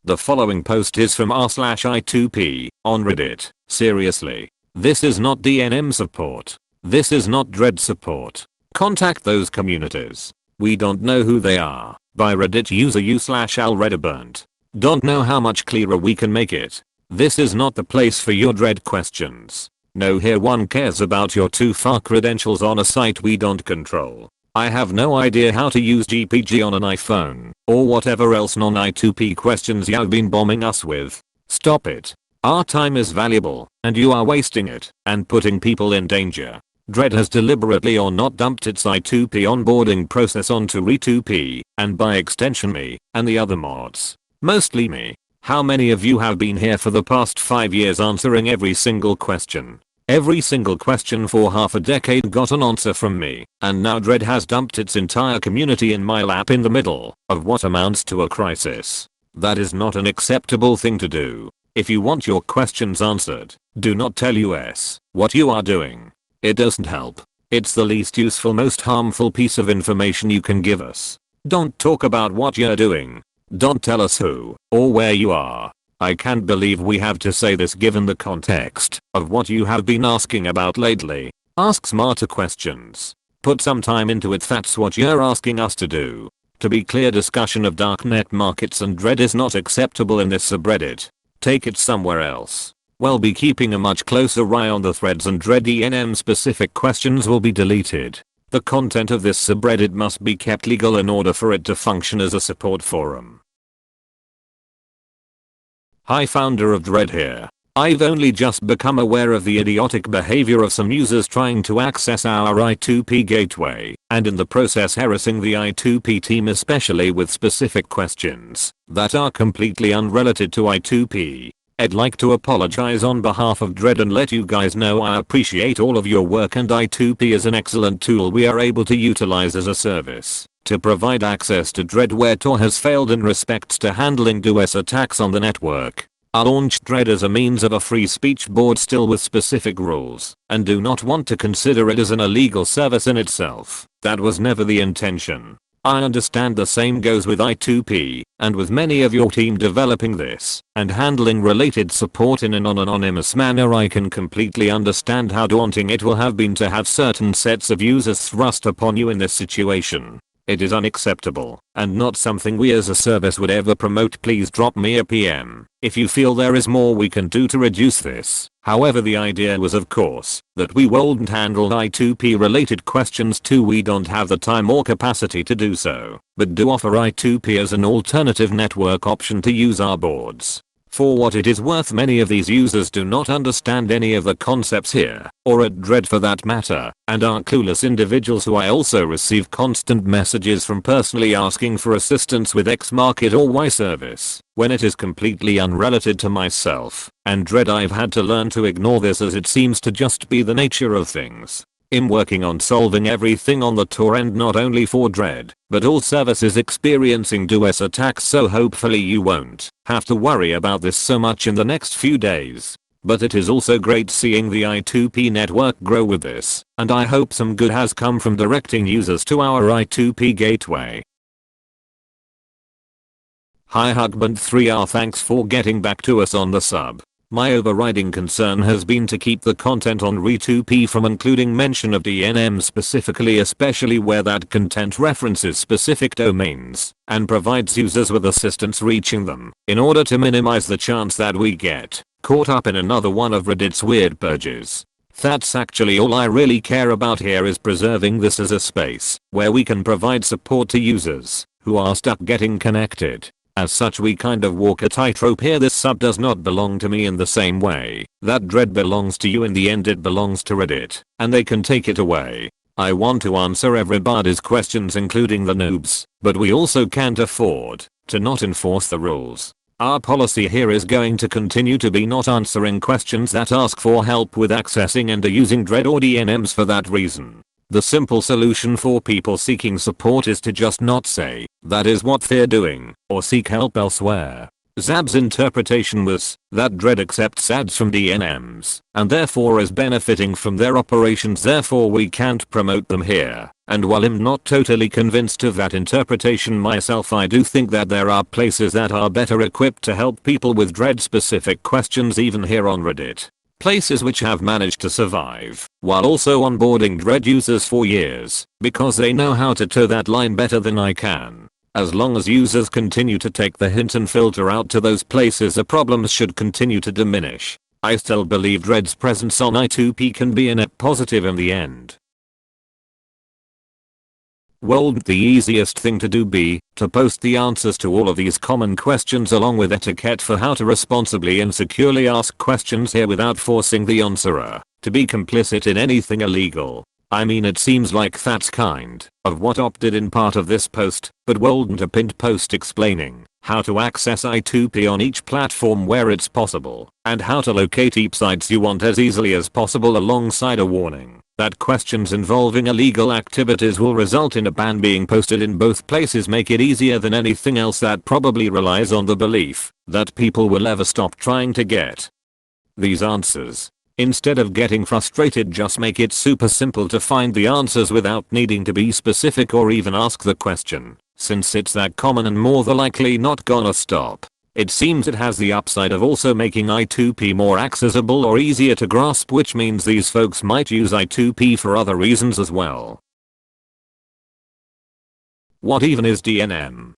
The following post is from r/I2p on Reddit. Seriously. This is not DNM support. This is not Dread support. Contact those communities. We don't know who they are. By Reddit user u/alredaburnt. Don't know how much clearer we can make it. This is not the place for your Dread questions. No, here one cares about your too far credentials on a site we don't control. I have no idea how to use GPG on an iPhone, or whatever else non-I2P questions you've been bombing us with. Stop it. Our time is valuable, and you are wasting it, and putting people in danger. Dread has deliberately or not dumped its I2P onboarding process onto Re2P, and by extension me, and the other mods. Mostly me. How many of you have been here for the past 5 years answering every single question? Every single question for half a decade got an answer from me, and now Dread has dumped its entire community in my lap in the middle of what amounts to a crisis. That is not an acceptable thing to do. If you want your questions answered, do not tell us what you are doing. It doesn't help. It's the least useful, most harmful piece of information you can give us. Don't talk about what you're doing. Don't tell us who or where you are. I can't believe we have to say this given the context of what you have been asking about lately. Ask smarter questions. Put some time into it, that's what you're asking us to do. To be clear, discussion of Darknet Markets and Dread is not acceptable in this subreddit. Take it somewhere else. We'll be keeping a much closer eye on the threads, and Dread DNM specific questions will be deleted. The content of this subreddit must be kept legal in order for it to function as a support forum. Hi, founder of Dread here. I've only just become aware of the idiotic behavior of some users trying to access our I2P gateway, and in the process harassing the I2P team, especially with specific questions that are completely unrelated to I2P. I'd like to apologize on behalf of Dread and let you guys know I appreciate all of your work, and I2P is an excellent tool we are able to utilize as a service to provide access to Dread where Tor has failed in respects to handling DOS attacks on the network. I launched Dread as a means of a free speech board, still with specific rules, and do not want to consider it as an illegal service in itself. That was never the intention. I understand the same goes with I2P, and with many of your team developing this and handling related support in an anonymous manner, I can completely understand how daunting it will have been to have certain sets of users thrust upon you in this situation. It is unacceptable, and not something we as a service would ever promote. Please drop me a PM if you feel there is more we can do to reduce this. However, the idea was, of course, that we wouldn't handle I2P related questions too. We don't have the time or capacity to do so, but do offer I2P as an alternative network option to use our boards. For what it is worth, many of these users do not understand any of the concepts here, or at Dread for that matter, and are clueless individuals who I also receive constant messages from personally asking for assistance with X market or Y service, when it is completely unrelated to myself and Dread. I've had to learn to ignore this, as it seems to just be the nature of things. I'm working on solving everything on the Tor end, not only for Dread, but all services experiencing DOS attacks, so hopefully you won't have to worry about this so much in the next few days. But it is also great seeing the I2P network grow with this, and I hope some good has come from directing users to our I2P gateway. Hi Hugband3R, thanks for getting back to us on the sub. My overriding concern has been to keep the content on Re2P from including mention of DNM specifically, especially where that content references specific domains and provides users with assistance reaching them, in order to minimize the chance that we get caught up in another one of Reddit's weird purges. That's actually all I really care about here, is preserving this as a space where we can provide support to users who are stuck getting connected. As such, we kind of walk a tightrope here. This sub does not belong to me in the same way that Dread belongs to you. In the end, it belongs to Reddit, and they can take it away. I want to answer everybody's questions, including the noobs, but we also can't afford to not enforce the rules. Our policy here is going to continue to be not answering questions that ask for help with accessing and are using Dread or DNMs for that reason. The simple solution for people seeking support is to just not say that is what they're doing, or seek help elsewhere. Zab's interpretation was that Dread accepts ads from DNMs and therefore is benefiting from their operations, therefore we can't promote them here. And while I'm not totally convinced of that interpretation myself, I do think that there are places that are better equipped to help people with Dread specific questions even here on Reddit. Places which have managed to survive while also onboarding Dread users for years because they know how to toe that line better than I can. As long as users continue to take the hint and filter out to those places, the problems should continue to diminish. I still believe Dread's presence on I2P can be a net positive in the end. Wouldn't the easiest thing to do be to post the answers to all of these common questions along with etiquette for how to responsibly and securely ask questions here without forcing the answerer to be complicit in anything illegal? I mean, it seems like that's kind of what opted in part of this post, but wouldn't a pinned post explaining how to access I2P on each platform where it's possible and how to locate each sites you want as easily as possible alongside a warning that questions involving illegal activities will result in a ban being posted in both places make it easier than anything else that probably relies on the belief that people will ever stop trying to get these answers? Instead of getting frustrated, just make it super simple to find the answers without needing to be specific or even ask the question, since it's that common and more than likely not gonna stop. It seems it has the upside of also making I2P more accessible or easier to grasp, which means these folks might use I2P for other reasons as well. What even is DNM?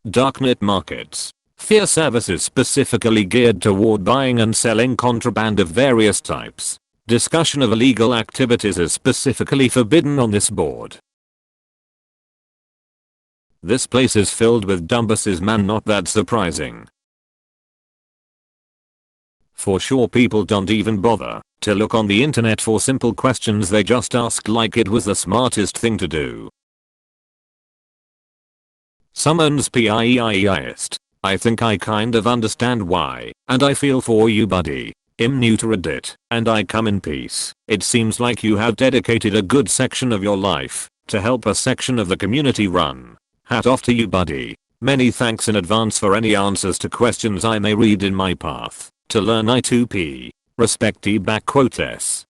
Darknet markets. Fear services specifically geared toward buying and selling contraband of various types. Discussion of illegal activities is specifically forbidden on this board. This place is filled with dumbasses, man, not that surprising. For sure, people don't even bother to look on the internet for simple questions, they just ask like it was the smartest thing to do. Summons PIEIIest. I think I kind of understand why, and I feel for you, buddy. I'm new to Reddit, and I come in peace. It seems like you have dedicated a good section of your life to help a section of the community run. Hat off to you, buddy. Many thanks in advance for any answers to questions I may read in my path to learn I2P. Respecty back quotes.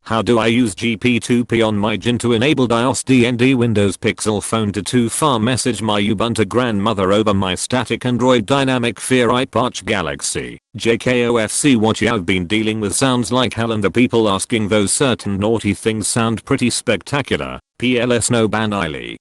How do I use GP2P on my Gen to enable iOS DND Windows Pixel phone to too far message my Ubuntu grandmother over my static Android dynamic Fear iParch Galaxy? JKOFC, what you have been dealing with sounds like hell, and the people asking those certain naughty things sound pretty spectacular. PLS no ban Eiley.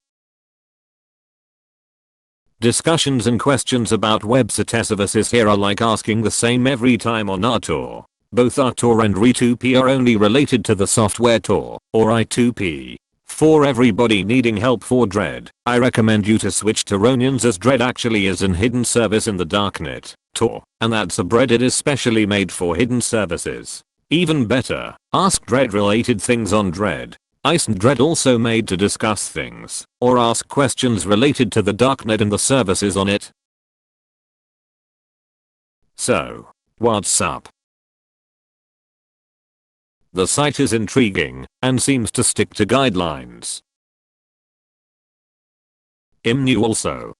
Discussions and questions about website services here are like asking the same every time on RTOR. Both RTOR and Re2P are only related to the software Tor or I2P. For everybody needing help for Dread, I recommend you to switch to Ronians, as Dread actually is an hidden service in the Darknet, Tor, and that subreddit is specially made for hidden services. Even better, ask Dread related things on Dread. Ice and Dread also made to discuss things or ask questions related to the Darknet and the services on it. So, what's up? The site is intriguing and seems to stick to guidelines. I'm new also,